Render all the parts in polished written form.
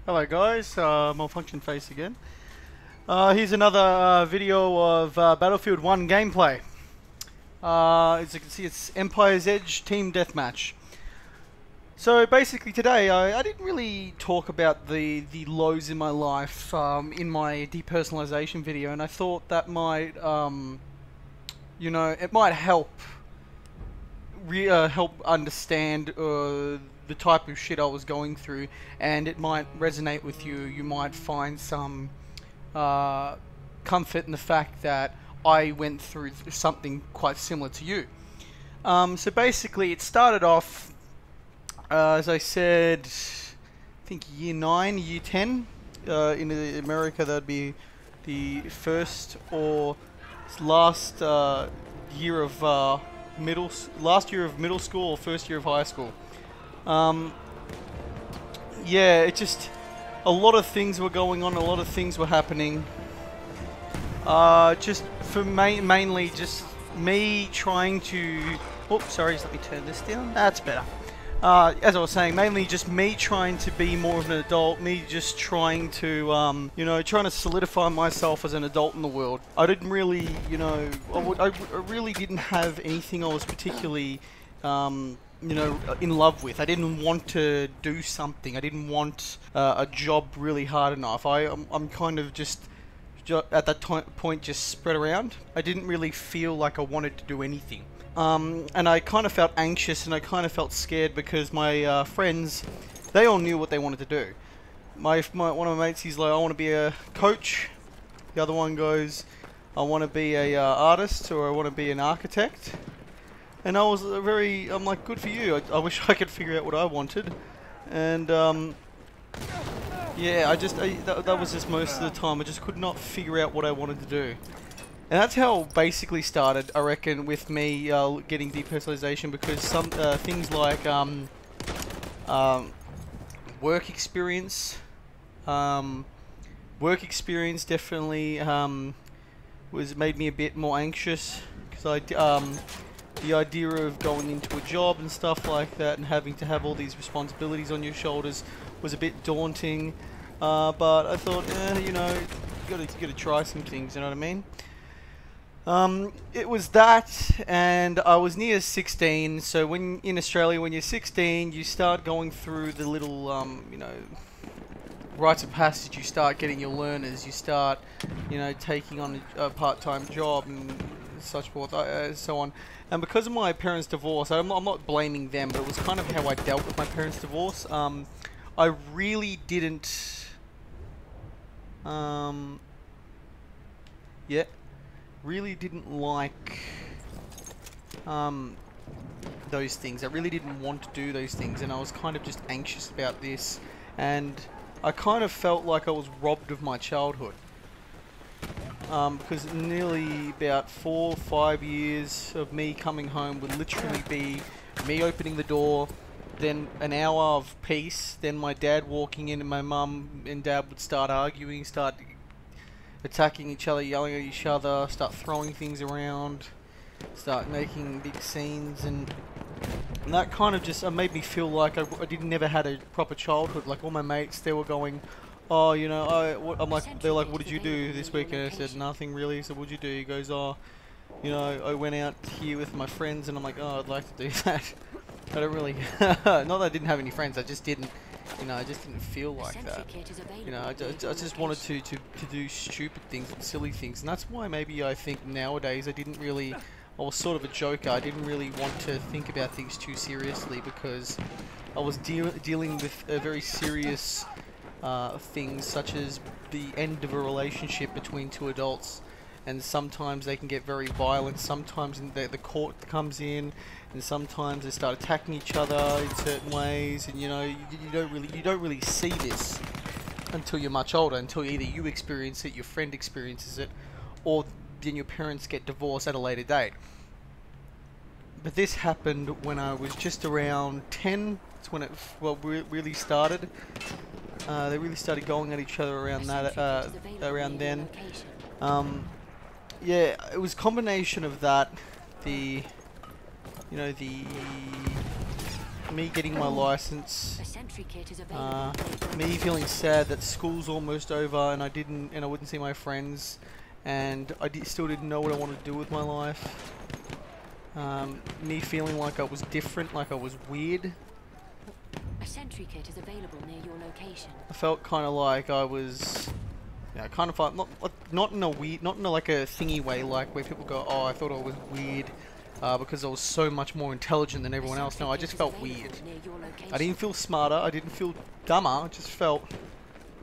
Hello guys, Malfunction Face again. Here's another video of Battlefield 1 gameplay. As you can see, it's Empire's Edge Team Deathmatch. So basically today, I didn't really talk about the lows in my life in my depersonalization video, and I thought that might, you know, it might help help understand the type of shit I was going through, and it might resonate with you. You might find some comfort in the fact that I went through something quite similar to you. So basically it started off, as I said, I think year 9, year 10. In America that'd be the first or last year of last year of middle school or first year of high school. Yeah, it just, a lot of things were going on, a lot of things were happening. Just for mainly just me trying to, oops, sorry, just let me turn this down. That's better. As I was saying, mainly just me trying to be more of an adult, me just trying to, you know, trying to solidify myself as an adult in the world. I didn't really, you know, I really didn't have anything I was particularly, you know, in love with. I didn't want to do something. I didn't want a job really hard enough. I'm kind of just at that point just spread around. I didn't really feel like I wanted to do anything. And I kind of felt anxious and I kind of felt scared because my friends, they all knew what they wanted to do. One of my mates, he's like, I want to be a coach. The other one goes, I want to be a artist, or I want to be an architect. And I was I'm like, good for you. I wish I could figure out what I wanted. And yeah, that was just most of the time. I just could not figure out what I wanted to do. And that's how it basically started, I reckon, with me getting depersonalization, because some things like work experience definitely made me a bit more anxious, because the idea of going into a job and stuff like that and having to have all these responsibilities on your shoulders was a bit daunting. But I thought, you know, you gotta try some things, you know what I mean? It was that, and I was near 16, so when in Australia, when you're 16, you start going through the little, you know, rites of passage. You start getting your learners, you start, you know, taking on a part-time job and such forth, so on. And because of my parents' divorce, I'm not blaming them, but it was kind of how I dealt with my parents' divorce. I really didn't, really didn't like those things. I really didn't want to do those things, and I was kind of just anxious about this, and I kind of felt like I was robbed of my childhood, because nearly about 4 or 5 years of me coming home would literally be me opening the door, then an hour of peace, then my dad walking in and my mum and dad would start arguing, start attacking each other, yelling at each other, start throwing things around, start making big scenes, and that kind of just made me feel like I never had a proper childhood. Like all my mates, they were going, oh, you know, I'm like, they're like, what did you do this weekend? I said, nothing really. So what'd you do? He goes, oh, you know, I went out here with my friends, and I'm like, oh, I'd like to do that. I don't really, not that I didn't have any friends, I just didn't, you know, I just didn't feel like that. You know, I just wanted to do stupid things and silly things, and that's why maybe I think nowadays I was sort of a joker. I didn't really want to think about things too seriously, because I was dealing with very serious things, such as the end of a relationship between two adults. And sometimes they can get very violent, sometimes the court comes in, and sometimes they start attacking each other in certain ways, and you know, you don't really see this until you're much older, until either you experience it, your friend experiences it, or then your parents get divorced at a later date. But this happened when I was just around 10, that's when it really started. They really started going at each other around that, around then. Yeah, it was a combination of that, you know, the me getting my license, me feeling sad that school's almost over and I wouldn't see my friends, and still didn't know what I wanted to do with my life. Me feeling like I was different, like I was weird. A sentry kit is available near your location. I felt kind of like I was, kind of like not in a weird, not in a, like a thingy way, like where people go, oh, I thought I was weird because I was so much more intelligent than everyone else. No, I just felt weird. I didn't feel smarter. I didn't feel dumber. I just felt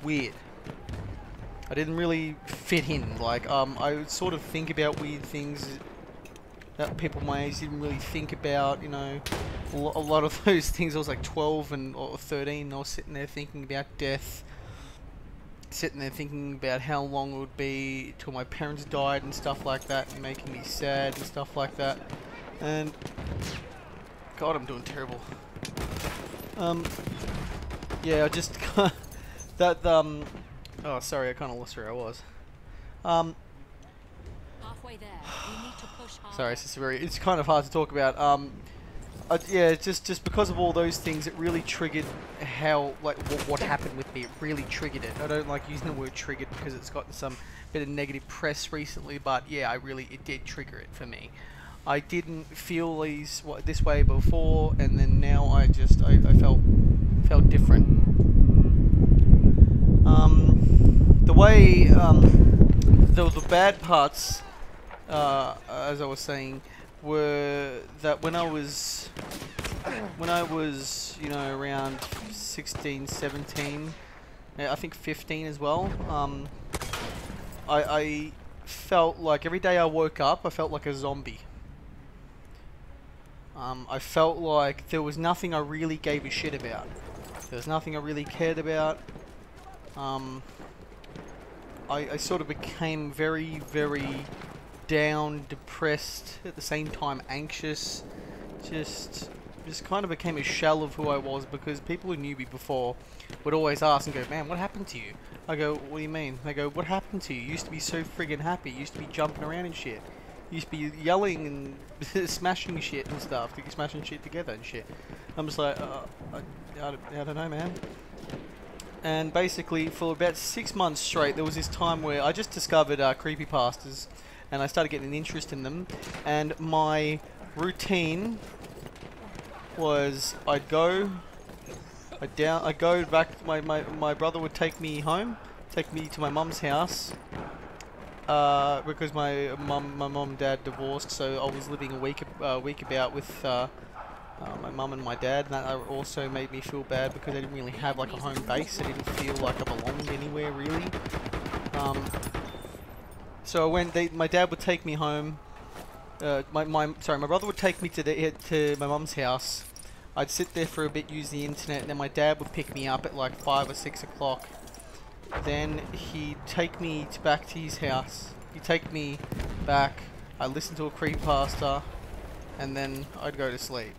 weird. I didn't really fit in. Like, I would sort of think about weird things that people my age didn't really think about, you know. A lot of those things. I was like 12 or 13, I was sitting there thinking about death, sitting there thinking about how long it would be till my parents died and stuff like that, and making me sad and stuff like that. And God, I'm doing terrible. Yeah, I just that oh, sorry, I kind of lost where I was. Halfway there. You need to push harder. Sorry, it's kind of hard to talk about. Yeah, just because of all those things, it really triggered how, like, what happened with me. It really triggered it. I don't like using the word triggered because it's gotten some bit of negative press recently, but yeah, it did trigger it for me. I didn't feel this way before, and then now I felt different. The way, the bad parts, as I was saying, were that when I was, you know, around 16, 17, I think 15 as well, I felt like every day I woke up, I felt like a zombie. I felt like there was nothing I really gave a shit about. There was nothing I really cared about. I sort of became very, very down, depressed, at the same time anxious. Just kind of became a shell of who I was, because people who knew me before would always ask and go, man, what happened to you? I go, what do you mean? They go, what happened to you? You used to be so friggin' happy. You used to be jumping around and shit. You used to be yelling and smashing shit and stuff, smashing shit together and shit. I'm just like, I don't know, man. And basically, for about 6 months straight, there was this time where I just discovered creepypastas, and I started getting an interest in them. And my routine was, I'd go back. My brother would take me home, take me to my mum's house, because my mum and dad divorced, so I was living a week about with my mum and my dad, and that also made me feel bad because I didn't really have like a home base. I didn't feel like I belonged anywhere really. So my dad would take me home. My brother would take me to my mum's house. I'd sit there for a bit, use the internet, and then my dad would pick me up at like 5 or 6 o'clock. Then he'd take me back to his house. He'd take me back. I'd listen to a creepypasta, and then I'd go to sleep.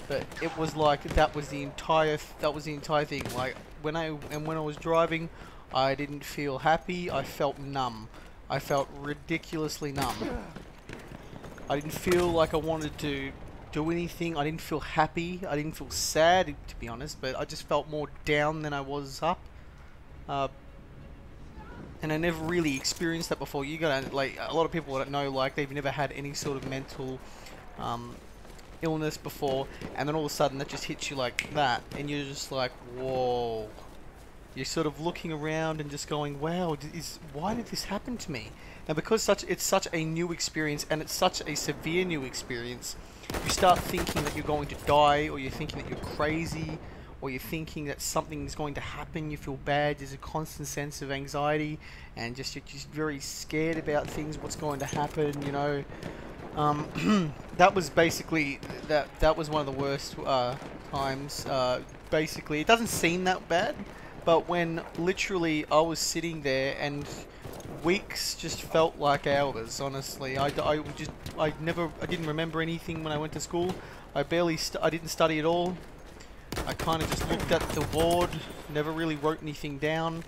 But it was like that was the entire thing. Like when I was driving, I didn't feel happy. I felt numb. I felt ridiculously numb. I didn't feel like I wanted to do anything. I didn't feel happy. I didn't feel sad, to be honest. But I just felt more down than I was up. And I never really experienced that before. You gotta, like, a lot of people don't know, like, they've never had any sort of mental illness before, and then all of a sudden that just hits you like that, and you're just like, whoa. You're sort of looking around and just going, wow, why did this happen to me? And because it's such a new experience, and it's such a severe new experience, you start thinking that you're going to die, or you're thinking that you're crazy, or you're thinking that something's going to happen. You feel bad. There's a constant sense of anxiety, and you're just very scared about things, what's going to happen, you know. That was basically, that was one of the worst times. Basically, it doesn't seem that bad, but when literally I was sitting there and weeks just felt like hours, honestly. I didn't remember anything when I went to school. I didn't study at all. I kind of just looked at the board, never really wrote anything down,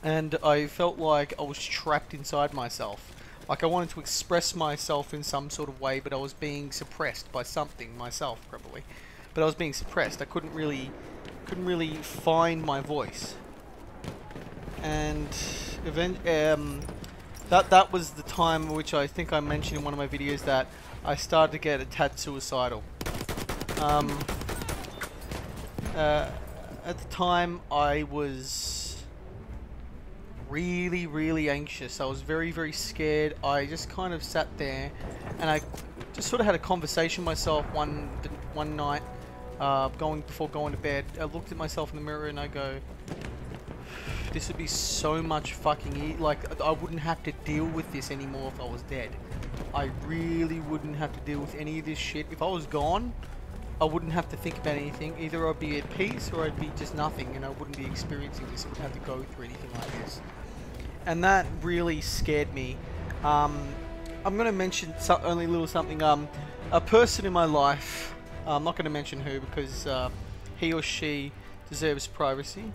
and I felt like I was trapped inside myself. Like I wanted to express myself in some sort of way, but I was being suppressed by something, myself probably. but I was being suppressed. I couldn't really find my voice. And that was the time which I think I mentioned in one of my videos that I started to get a tad suicidal. At the time, I was really anxious. I was very scared. I just kind of sat there, and I just sort of had a conversation with myself one night, before going to bed. I looked at myself in the mirror and I go, this would be so much fucking like I wouldn't have to deal with this anymore if I was dead. I really wouldn't have to deal with any of this shit. If I was gone, I wouldn't have to think about anything. Either I'd be at peace or I'd be just nothing, and I wouldn't be experiencing this. I wouldn't have to go through anything like this. And that really scared me. I'm going to mention only a little something. A person in my life, I'm not going to mention who because he or she deserves privacy.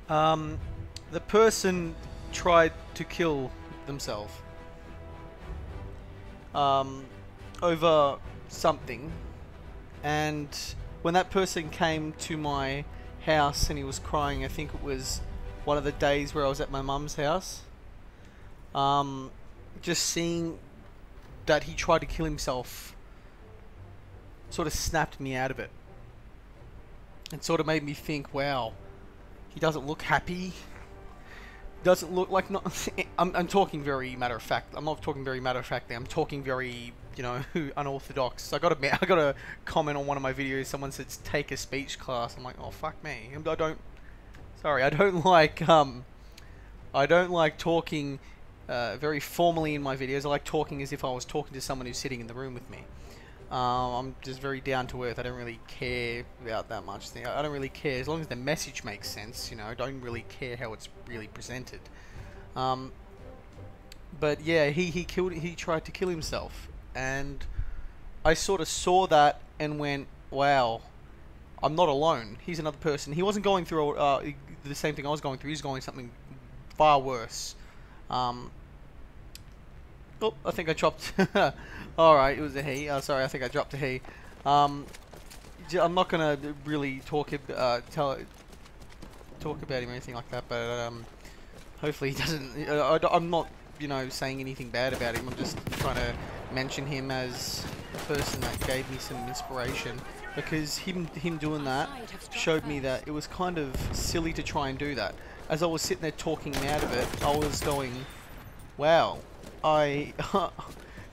The person tried to kill themselves over something, and when that person came to my house and he was crying, I think it was one of the days where I was at my mum's house, just seeing that he tried to kill himself sort of snapped me out of it. It sort of made me think, wow, he doesn't look happy. Doesn't look like I'm talking very matter of fact. I'm not talking very matter of factly. I'm talking very, you know, unorthodox. I got a comment on one of my videos. Someone said take a speech class. I'm like, oh fuck me. I don't like talking very formally in my videos. I like talking as if I was talking to someone who's sitting in the room with me. I'm just very down to earth. I don't really care about that much thing. I don't really care as long as the message makes sense. You know, I don't really care how it's really presented. But yeah, he tried to kill himself, and I sort of saw that and went, wow, I'm not alone. He's another person. He wasn't going through the same thing I was going through. He's going something far worse. Oh, I think I dropped. Alright, it was a he. Sorry, I think I dropped a he. I'm not gonna really talk about him or anything like that, but hopefully he doesn't. I'm not, you know, saying anything bad about him. I'm just trying to mention him as a person that gave me some inspiration, because him doing that showed me that it was kind of silly to try and do that. As I was sitting there talking him out of it, I was going, wow,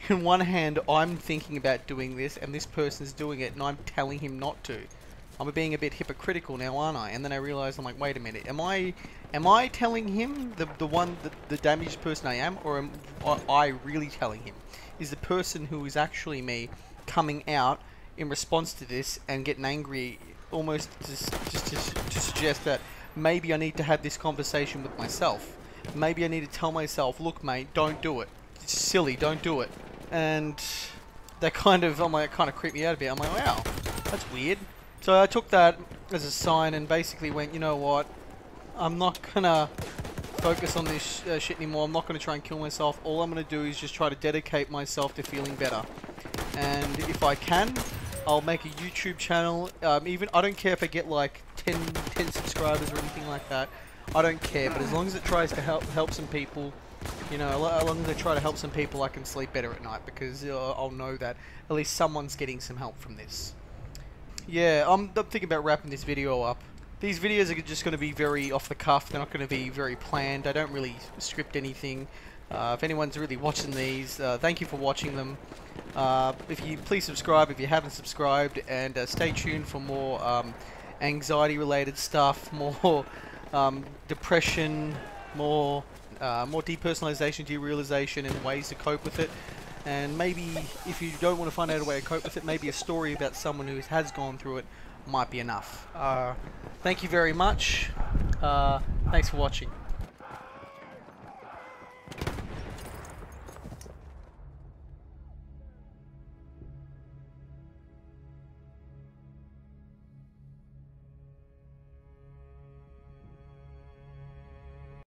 in one hand, I'm thinking about doing this, and this person's doing it, and I'm telling him not to. I'm being a bit hypocritical now, aren't I? And then I realised, I'm like, wait a minute, am I telling him the damaged person I am, or am I really telling him? Is the person who is actually me coming out in response to this and getting angry, almost to suggest that maybe I need to have this conversation with myself? Maybe I need to tell myself, look, mate, don't do it. It's silly, don't do it. And that kind of, creeped me out a bit. I'm like, wow, that's weird. So I took that as a sign and basically went, you know what, I'm not gonna focus on this shit anymore. I'm not gonna try and kill myself. All I'm gonna do is just try to dedicate myself to feeling better. And if I can, I'll make a YouTube channel. Even I don't care if I get like 10 subscribers or anything like that. I don't care, but as long as it tries to help some people, you know, as long as I try to help some people, I can sleep better at night, because I'll know that at least someone's getting some help from this. Yeah, I'm thinking about wrapping this video up. These videos are just going to be very off the cuff. They're not going to be very planned. I don't really script anything. If anyone's really watching these, thank you for watching them. If you please subscribe if you haven't subscribed, and stay tuned for more anxiety-related stuff, more depression, more depersonalization, derealization, and ways to cope with it. And maybe if you don't want to find out a way to cope with it, maybe a story about someone who has gone through it might be enough. Thank you very much. Thanks for watching.